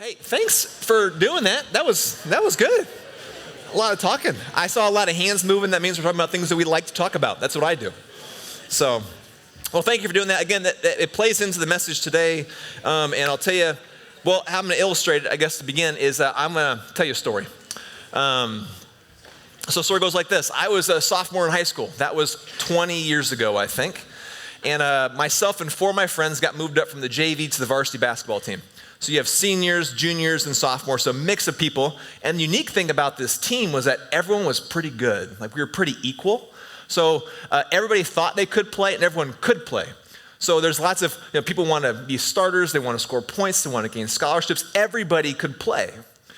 Hey, thanks for doing that. That was good. A lot of talking. I saw a lot of hands moving. That means we're talking about things that we like to talk about. That's what I do. So, well, thank you for doing that. Again, it plays into the message today. And I'll tell you, well, how I'm going to illustrate it, I guess, to begin is I'm going to tell you a story. So the story goes like this. I was a sophomore in high school. That was 20 years ago, I think. And myself and four of my friends got moved up from the JV to the varsity basketball team. So you have seniors, juniors, and sophomores, so a mix of people. And the unique thing about this team was that everyone was pretty good. Like, we were pretty equal. So everybody thought they could play, and everyone could play. So there's lots of, people want to be starters, they want to score points, they want to gain scholarships. Everybody could play.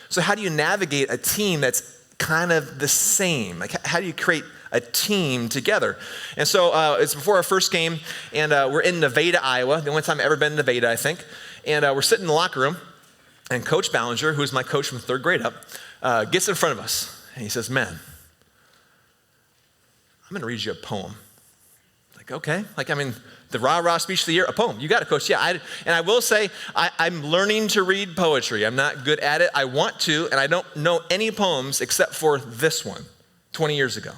So how do you navigate a team that's kind of the same? Like, how do you create a team together? And so it's before our first game, and we're in Nevada, Iowa. The only time I've ever been in Nevada, I think. And we're sitting in the locker room, and Coach Ballinger, who's my coach from third grade up, gets in front of us, and he says, "Men, I'm going to read you a poem." Like, okay. The rah-rah speech of the year, a poem. You got it, Coach. Yeah, and I will say, I'm learning to read poetry. I'm not good at it. I want to, and I don't know any poems except for this one, 20 years ago.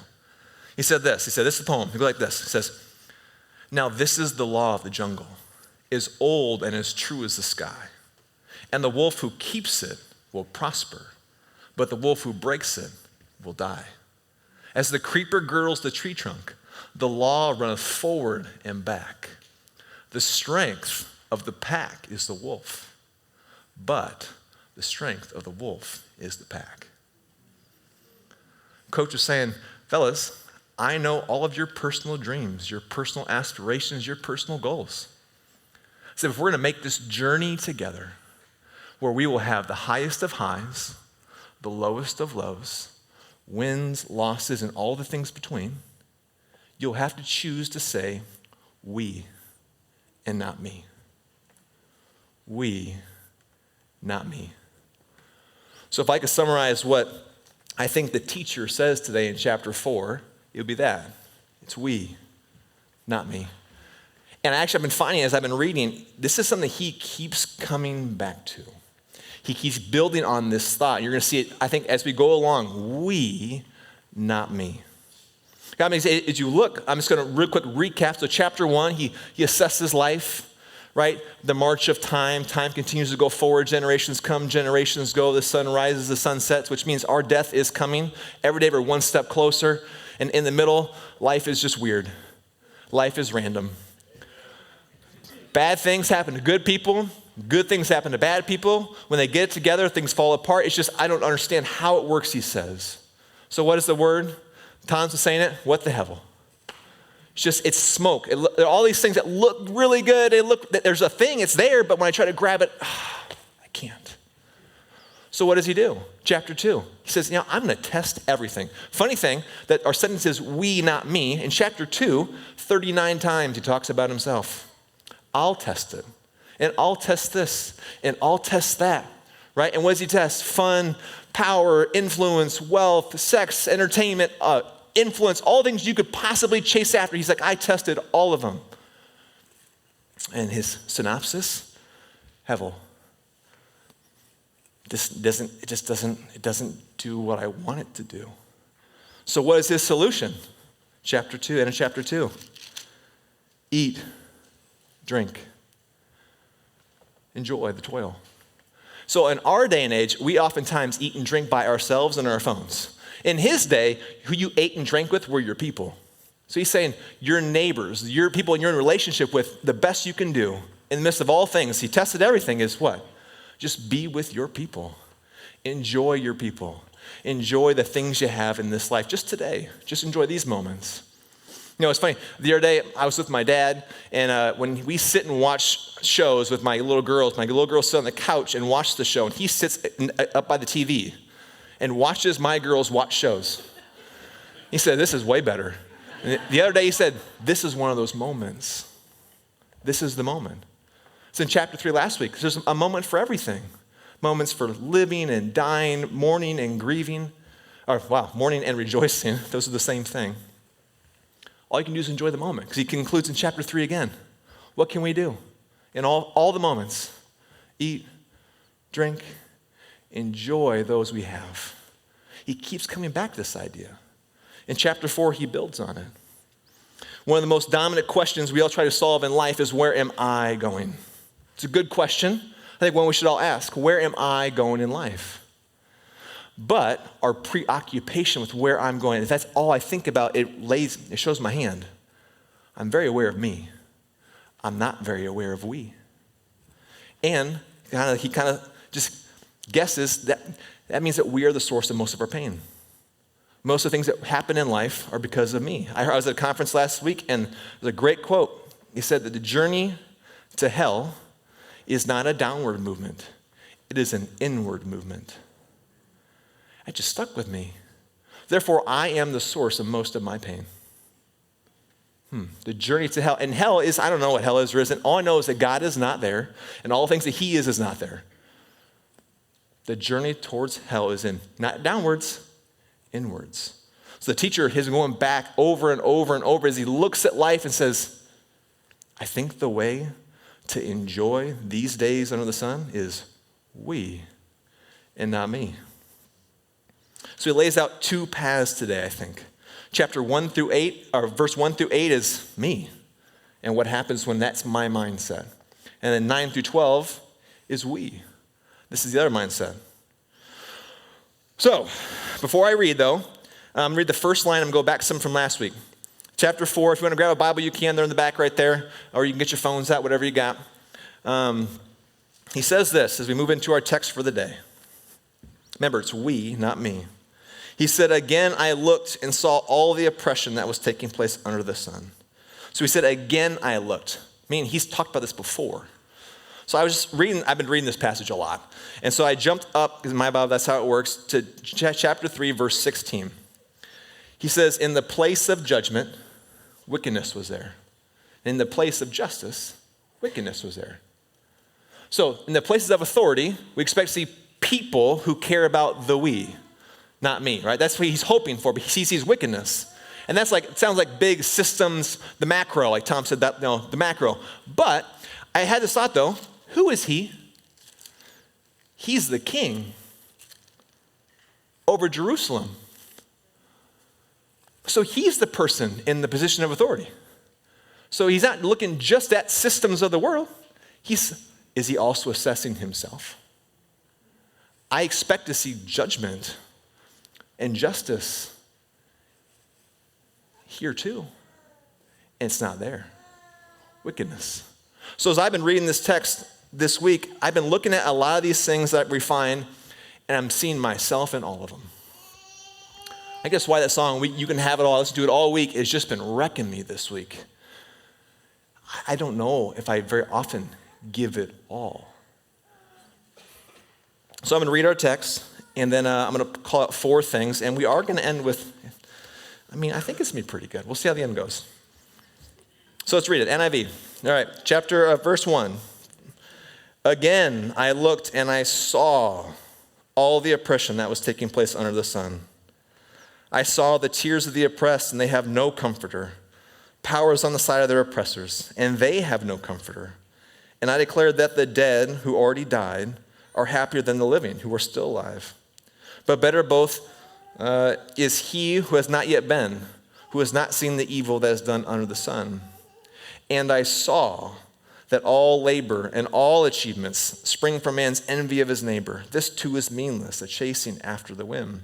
He said this. He said, this is the poem. He goes like this. He says, "Now this is the law of the jungle, is old and as true as the sky. And the wolf who keeps it will prosper, but the wolf who breaks it will die. As the creeper girdles the tree trunk, the law runneth forward and back. The strength of the pack is the wolf, but the strength of the wolf is the pack." Coach was saying, fellas, I know all of your personal dreams, your personal aspirations, your personal goals. So if we're going to make this journey together where we will have the highest of highs, the lowest of lows, wins, losses, and all the things between, you'll have to choose to say we and not me. We, not me. So if I could summarize what I think the teacher says today in chapter 4, it would be that. It's we, not me. And actually, I've been finding as I've been reading, this is something he keeps coming back to. He keeps building on this thought. You're going to see it, I think, as we go along. We, not me. God, as you look, I'm just going to real quick recap. So chapter 1, he assesses life, right? The march of time. Time continues to go forward. Generations come, generations go. The sun rises, the sun sets, which means our death is coming. Every day we're one step closer. And in the middle, life is just weird. Life is random. Bad things happen to good people. Good things happen to bad people. When they get together, things fall apart. It's just, I don't understand how it works, he says. So what is the word? Tom's was saying it. What the hell? It's smoke. There are all these things that look really good. There's a thing, it's there, but when I try to grab it, I can't. So what does he do? Chapter 2. He says, I'm going to test everything. Funny thing that our sentence is we, not me. In chapter 2, 39 times he talks about himself. I'll test it, and I'll test this, and I'll test that, right? And what does he test? Fun, power, influence, wealth, sex, entertainment, influence, all things you could possibly chase after. He's like, I tested all of them. And his synopsis, Hevel. It doesn't do what I want it to do. So what is his solution? Chapter 2, end of chapter 2. Eat, drink, enjoy the toil. So in our day and age, we oftentimes eat and drink by ourselves and our phones. In his day, who you ate and drank with were your people. So he's saying your neighbors, your people you're in relationship with, the best you can do in the midst of all things. He tested everything is what? Just be with your people. Enjoy your people. Enjoy the things you have in this life. Just today, just enjoy these moments. It's funny. The other day, I was with my dad, and when we sit and watch shows with my little girls sit on the couch and watch the show, and he sits up by the TV and watches my girls watch shows. He said, this is way better. And the other day, he said, this is one of those moments. This is the moment. It's in chapter 3 last week. There's a moment for everything. Moments for living and dying, mourning and grieving. Mourning and rejoicing. Those are the same thing. All you can do is enjoy the moment, because he concludes in chapter 3 again. What can we do in all the moments? Eat, drink, enjoy those we have. He keeps coming back to this idea. In chapter 4, he builds on it. One of the most dominant questions we all try to solve in life is, where am I going? It's a good question. I think one we should all ask, where am I going in life? But our preoccupation with where I'm going, if that's all I think about, it shows my hand. I'm very aware of me. I'm not very aware of we. And he kind of just guesses that means that we are the source of most of our pain. Most of the things that happen in life are because of me. I was at a conference last week, and there's a great quote. He said that the journey to hell is not a downward movement. It is an inward movement. It just stuck with me. Therefore, I am the source of most of my pain. The journey to hell. And hell is, I don't know what hell is or isn't. All I know is that God is not there, and all the things that he is not there. The journey towards hell is not downwards, inwards. So the teacher is going back over and over and over as he looks at life and says, I think the way to enjoy these days under the sun is we and not me. So he lays out two paths today, I think. Chapter 1 through 8, or verse 1 through 8 is me and what happens when that's my mindset. And then 9 through 12 is we. This is the other mindset. So, before I read, though, read the first line. I'm going to go back some from last week. Chapter 4, if you want to grab a Bible, you can. They're in the back right there. Or you can get your phones out, whatever you got. He says this as we move into our text for the day. Remember, it's we, not me. He said, again, I looked and saw all the oppression that was taking place under the sun. So he said, again, I looked. Meaning he's talked about this before. So I've been reading this passage a lot. And so I jumped up, because in my Bible, that's how it works, to chapter 3, verse 16. He says, in the place of judgment, wickedness was there. In the place of justice, wickedness was there. So in the places of authority, we expect to see people who care about the we, not me, right? That's what he's hoping for, but he sees wickedness. And that's it sounds like big systems, the macro, like Tom said, the macro. But I had this thought, though, who is he? He's the king over Jerusalem. So he's the person in the position of authority. So he's not looking just at systems of the world. Is he also assessing himself? I expect to see judgment and justice here too. And it's not there. Wickedness. So as I've been reading this text this week, I've been looking at a lot of these things that we find, and I'm seeing myself in all of them. I guess why that song, You Can Have It All, Let's Do It All Week, has just been wrecking me this week. I don't know if I very often give it all. So I'm going to read our text, and then I'm going to call out 4 things, and we are going to end with, I think it's going to be pretty good. We'll see how the end goes. So let's read it, NIV. All right, verse 1. Again, I looked and I saw all the oppression that was taking place under the sun. I saw the tears of the oppressed, and they have no comforter. Power is on the side of their oppressors, and they have no comforter. And I declared that the dead who already died are happier than the living who are still alive. But better both is he who has not yet been, who has not seen the evil that is done under the sun. And I saw that all labor and all achievements spring from man's envy of his neighbor. This too is meaningless, a chasing after the whim.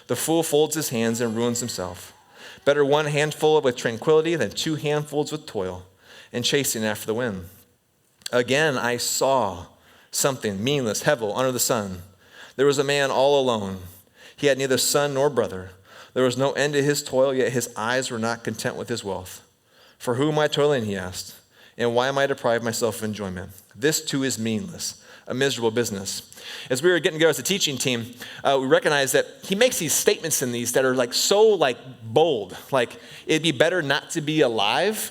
The fool folds his hands and ruins himself. Better one handful with tranquility than 2 handfuls with toil and chasing after the wind. Again, I saw something meaningless, hevel, under the sun. There was a man all alone. He had neither son nor brother. There was no end to his toil, yet his eyes were not content with his wealth. For who am I toiling, he asked, and why am I deprived myself of enjoyment? This too is meaningless, a miserable business. As we were getting together as a teaching team, we recognized that he makes these statements in these that are so bold. It'd be better not to be alive.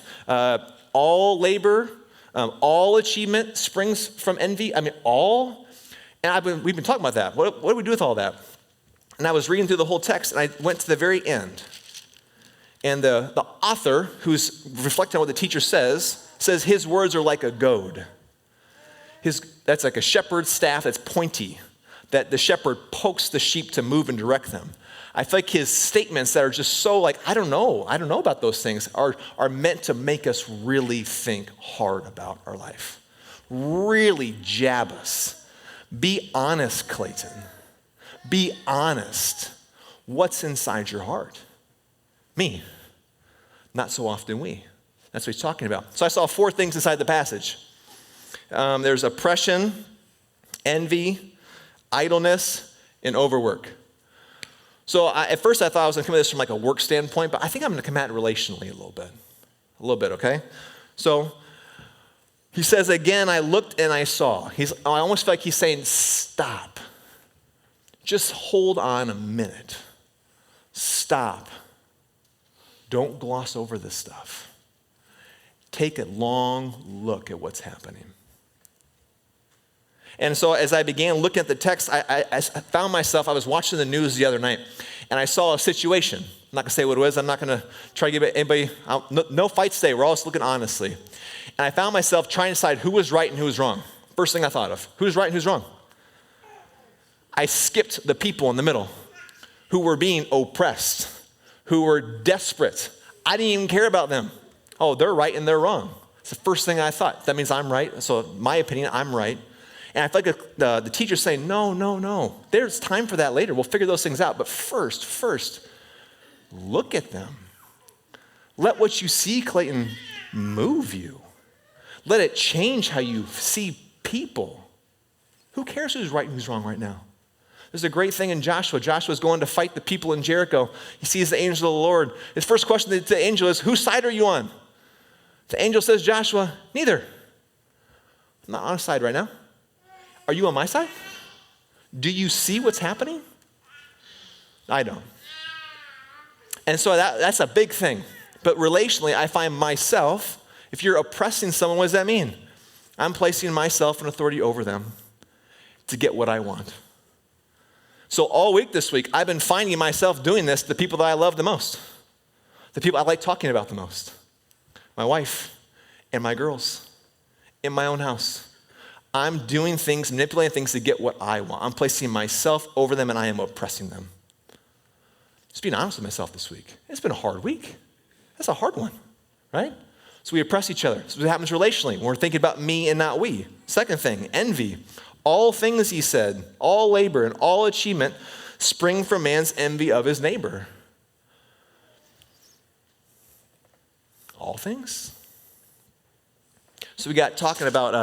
All labor, all achievement springs from envy. All. And we've been talking about that. What do we do with all that? And I was reading through the whole text, and I went to the very end. And the author, who's reflecting on what the teacher says his words are like a goad. That's like a shepherd's staff that's pointy, that the shepherd pokes the sheep to move and direct them. I feel like his statements that are just so like, I don't know about those things, are meant to make us really think hard about our life. Really jab us. Be honest, Klayton. Be honest. What's inside your heart? Me. Not so often we. That's what he's talking about. So I saw 4 things inside the passage. There's oppression, envy, idleness, and overwork. So at first I thought I was going to come at this from like a work standpoint, but I think I'm going to come at it relationally a little bit, okay? So he says, again, I looked and I saw. I almost feel like he's saying, stop. Just hold on a minute. Stop. Don't gloss over this stuff. Take a long look at what's happening. And so as I began looking at the text, I found myself, I was watching the news the other night, and I saw a situation. I'm not going to say what it was. I'm not going to try to give anybody, no fights today. We're all just looking honestly. And I found myself trying to decide who was right and who was wrong. First thing I thought of, who's right and who's wrong? I skipped the people in the middle who were being oppressed, who were desperate. I didn't even care about them. Oh, they're right and they're wrong. It's the first thing I thought. That means I'm right. So my opinion, I'm right. And I feel like the teacher's saying, no. There's time for that later. We'll figure those things out. But first, look at them. Let what you see, Klayton, move you. Let it change how you see people. Who cares who's right and who's wrong right now? There's a great thing in Joshua. Joshua's going to fight the people in Jericho. He sees the angel of the Lord. His first question to the angel is, whose side are you on? The angel says, Joshua, neither. I'm not on a side right now. Are you on my side? Do you see what's happening? I don't. And so that's a big thing. But relationally, I find myself, if you're oppressing someone, what does that mean? I'm placing myself in authority over them to get what I want. So all week this week, I've been finding myself doing this to the people that I love the most, the people I like talking about the most, my wife and my girls in my own house. I'm doing things, manipulating things to get what I want. I'm placing myself over them and I am oppressing them. Just being honest with myself this week. It's been a hard week. That's a hard one, right? So we oppress each other. So what happens relationally when we're thinking about me and not we. Second thing, envy. All things, he said, all labor and all achievement spring from man's envy of his neighbor. All things. So we got talking about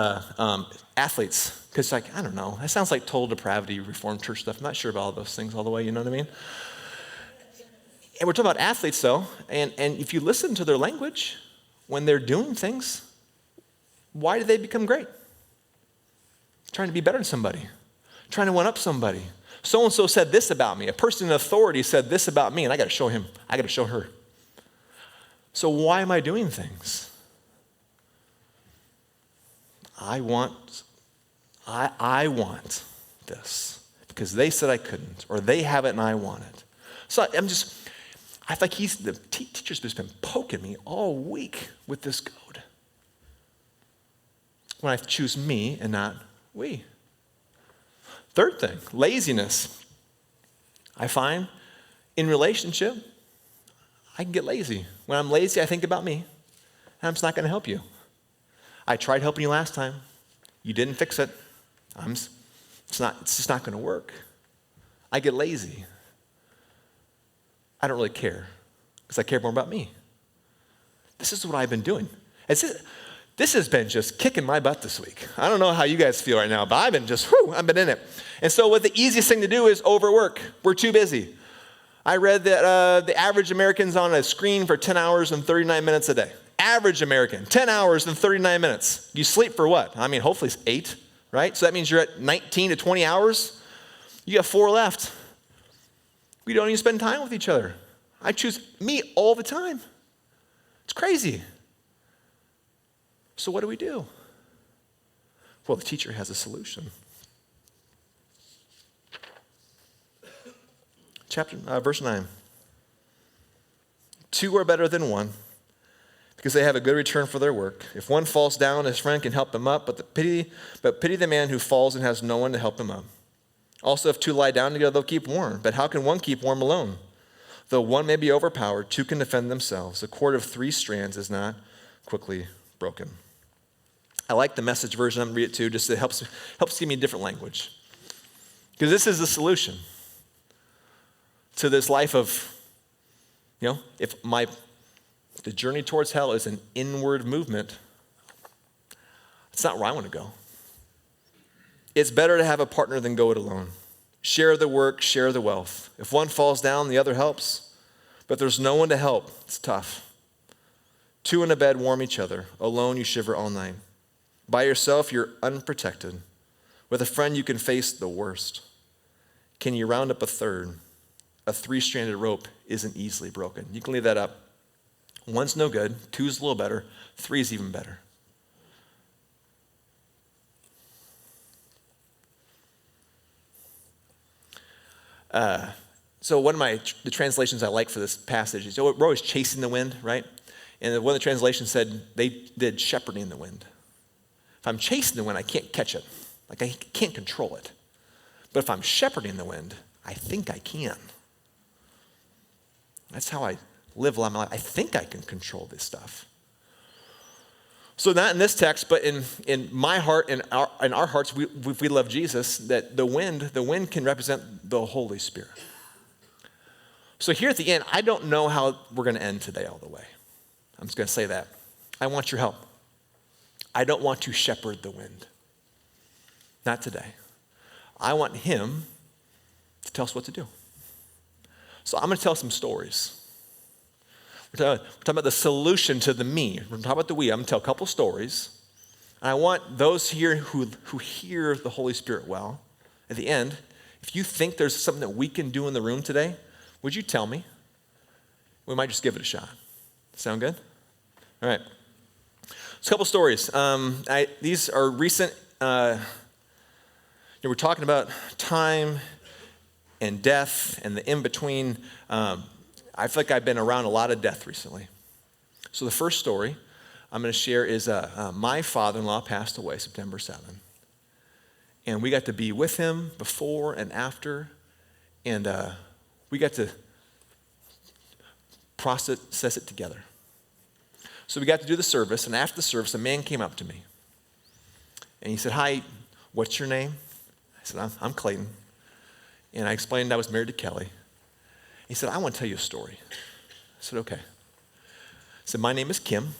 athletes, because like, I don't know, that sounds like total depravity, Reformed church stuff. I'm not sure about all those things all the way, you know what I mean? And we're talking about athletes though, and if you listen to their language, when they're doing things, why do they become great? Trying to be better than somebody, trying to one-up somebody. So-and-so said this about me. A person in authority said this about me, and I got to show him, I got to show her. So why am I doing things? I want this because they said I couldn't, or they have it and I want it. So I feel like the teacher's just been poking me all week with this code. When I choose me and not we. Third thing, laziness. I find in relationship, I can get lazy. When I'm lazy, I think about me, and I'm just not going to help you. I tried helping you last time. You didn't fix it. It's just not going to work. I get lazy. I don't really care because I care more about me. This is what I've been doing. This has been just kicking my butt this week. I don't know how you guys feel right now, but I've been in it. And so what the easiest thing to do is overwork. We're too busy. I read that the average American's on a screen for 10 hours and 39 minutes a day. Average American, 10 hours and 39 minutes. You sleep for what? I mean, hopefully it's 8, right? So that means you're at 19 to 20 hours. You have 4 left. We don't even spend time with each other. I choose me all the time. It's crazy. So what do we do? Well, the teacher has a solution. Verse 9. 2 are better than 1 because they have a good return for their work. If one falls down, his friend can help him up, but pity the man who falls and has no one to help him up. Also, if two lie down together, they'll keep warm. But how can one keep warm alone? Though one may be overpowered, two can defend themselves. A cord of 3 strands is not quickly broken. I like the Message version. I'm going to read it too, just it helps give me a different language. Because this is the solution to this life of, if the journey towards hell is an inward movement, it's not where I want to go. It's better to have a partner than go it alone. Share the work, share the wealth. If one falls down, the other helps. But there's no one to help. It's tough. 2 in a bed warm each other. Alone, you shiver all night. By yourself, you're unprotected. With a friend, you can face the worst. Can you round up a third? A 3-stranded rope isn't easily broken. You can leave that up. 1's no good. 2's a little better. 3's even better. So one of the translations I like for this passage is, we're always chasing the wind, right? And one of the translations said they did shepherding the wind. If I'm chasing the wind, I can't catch it. Like I can't control it. But if I'm shepherding the wind, I think I can. That's how I live my life. I think I can control this stuff. So not in this text, but in my heart and in our hearts, if we love Jesus, that the wind can represent the Holy Spirit. So here at the end, I don't know how we're going to end today all the way. I'm just going to say that. I want your help. I don't want to shepherd the wind. Not today. I want him to tell us what to do. So I'm going to tell some stories. We're talking about the solution to the me. We're talking about the we. I'm going to tell a couple stories. And I want those here who hear the Holy Spirit well, at the end, if you think there's something that we can do in the room today, would you tell me? We might just give it a shot. Sound good? All right. So a couple stories. These are recent. We're talking about time and death and the in-between. I feel like I've been around a lot of death recently. So the first story I'm going to share is my father-in-law passed away September 7. And we got to be with him before and after. And we got to process it together. So we got to do the service. And after the service, a man came up to me. And he said, "Hi, what's your name?" I said, I'm Klayton. And I explained I was married to Kelly. He said, "I want to tell you a story." I said, "Okay." I said, "My name is Kim,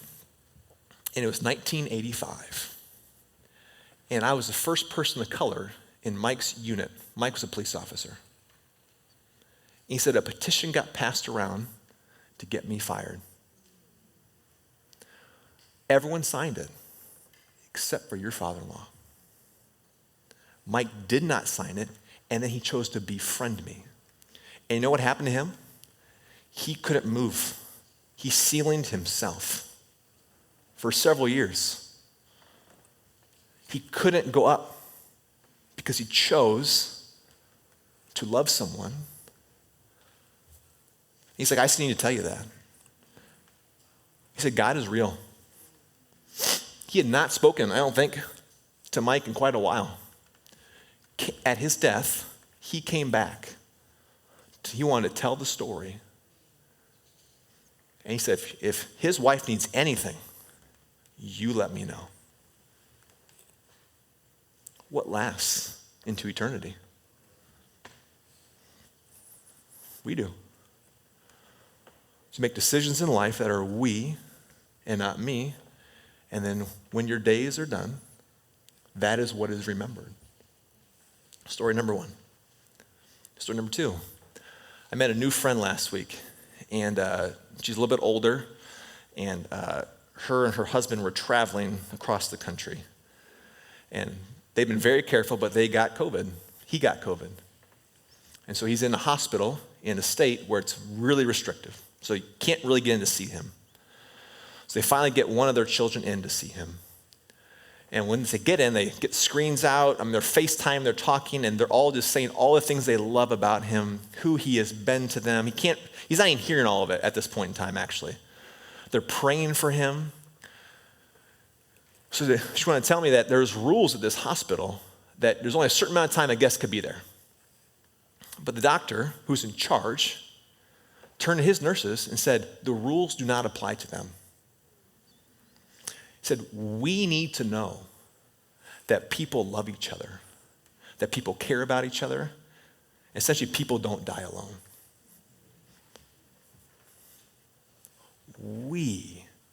and it was 1985. And I was the first person of color in Mike's unit. Mike was a police officer." He said, "A petition got passed around to get me fired. Everyone signed it, except for your father-in-law. Mike did not sign it, and then he chose to befriend me. And you know what happened to him? He couldn't move. He ceilinged himself for several years. He couldn't go up because he chose to love someone." He's like, "I just need to tell you that." He said, "God is real." He had not spoken, I don't think, to Mike in quite a while. At his death, he came back. He wanted to tell the story. And he said, if his wife needs anything, you let me know. What lasts into eternity? We do. So make decisions in life that are we and not me. And then when your days are done, that is what is remembered. Story number 1. Story number 2. I met a new friend last week, and she's a little bit older, and her and her husband were traveling across the country. And they've been very careful, but they got COVID. He got COVID. And so he's in a hospital in a state where it's really restrictive. So you can't really get in to see him. So they finally get one of their children in to see him. And when they get in, they get screens out. They're FaceTime, they're talking, and they're all just saying all the things they love about him, who he has been to them. He's not even hearing all of it at this point in time, actually. They're praying for him. So she wanted to tell me that there's rules at this hospital that there's only a certain amount of time a guest could be there. But the doctor, who's in charge, turned to his nurses and said, the rules do not apply to them. He said, we need to know that people love each other, that people care about each other, and essentially people don't die alone.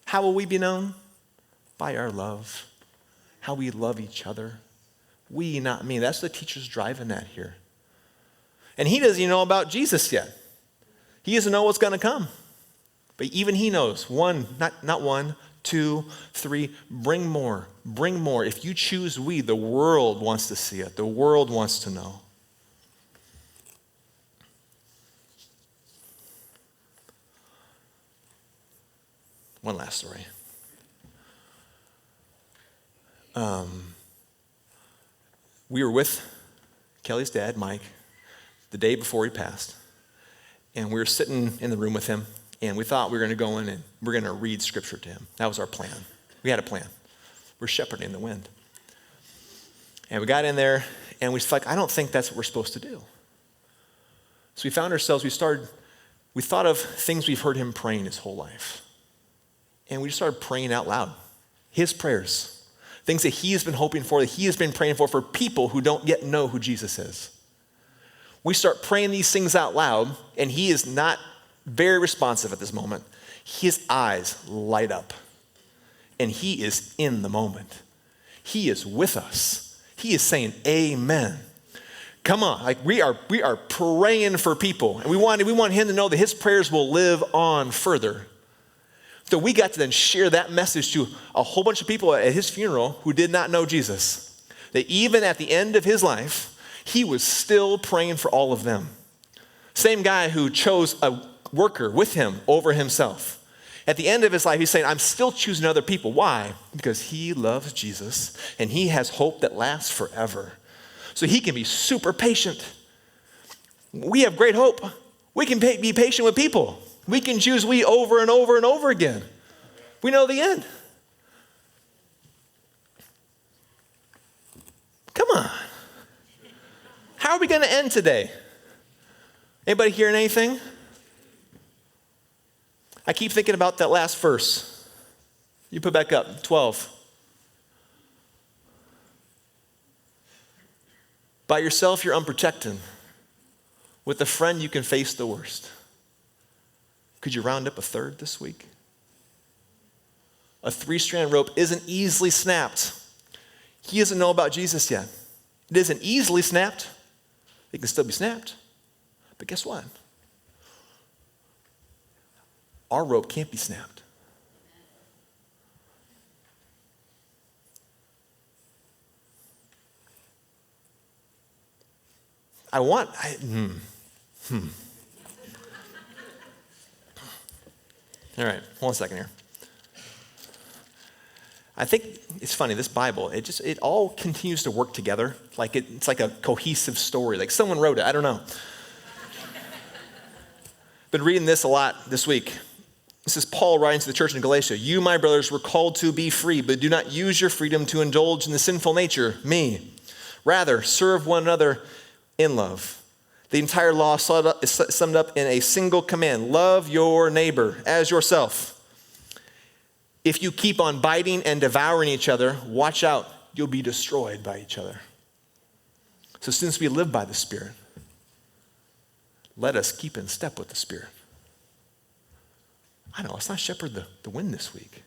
How will we be known? By our love, how we love each other. We, not me. That's what the teacher's driving at here. And he doesn't even know about Jesus yet. He doesn't know what's going to come. But even he knows, not one, 2, 3, bring more. Bring more. If you choose we, the world wants to see it. The world wants to know. One last story. We were with Kelly's dad, Mike, the day before he passed. And we were sitting in the room with him, and we thought we were going to go in and we're going to read scripture to him. That was our plan. We had a plan. We're shepherding the wind. And we got in there, and we was like, I don't think that's what we're supposed to do. So we found ourselves, we thought of things we've heard him praying his whole life. And we just started praying out loud. His prayers. Things that he has been hoping for, that he has been praying for people who don't yet know who Jesus is. We start praying these things out loud, and he is not very responsive at this moment. His eyes light up, and he is in the moment. He is with us. He is saying, amen. Come on, like we are praying for people, and we want him to know that his prayers will live on further. So we got to then share that message to a whole bunch of people at his funeral who did not know Jesus. That even at the end of his life, he was still praying for all of them. Same guy who chose a worker with him over himself. At the end of his life, he's saying, I'm still choosing other people. Why? Because he loves Jesus and he has hope that lasts forever. So he can be super patient. We have great hope. We can be patient with people. We can choose we over and over and over again. We know the end. Come on. How are we going to end today? Anybody hearing anything? I keep thinking about that last verse. You put back up, 12. By yourself, you're unprotected. With a friend, you can face the worst. Could you round up a third this week? A 3-strand rope isn't easily snapped. He doesn't know about Jesus yet. It isn't easily snapped. It can still be snapped. But guess what? Our rope can't be snapped. All right, one second here. I think it's funny, this Bible, it all continues to work together. Like it's like a cohesive story. Like someone wrote it, I don't know. Been reading this a lot this week. This is Paul writing to the church in Galatia. You, my brothers, were called to be free, but do not use your freedom to indulge in the sinful nature, me. Rather, serve one another in love. The entire law is summed up in a single command. Love your neighbor as yourself. If you keep on biting and devouring each other, watch out, you'll be destroyed by each other. So since we live by the Spirit, let us keep in step with the Spirit. I know, let's not shepherd the wind this week.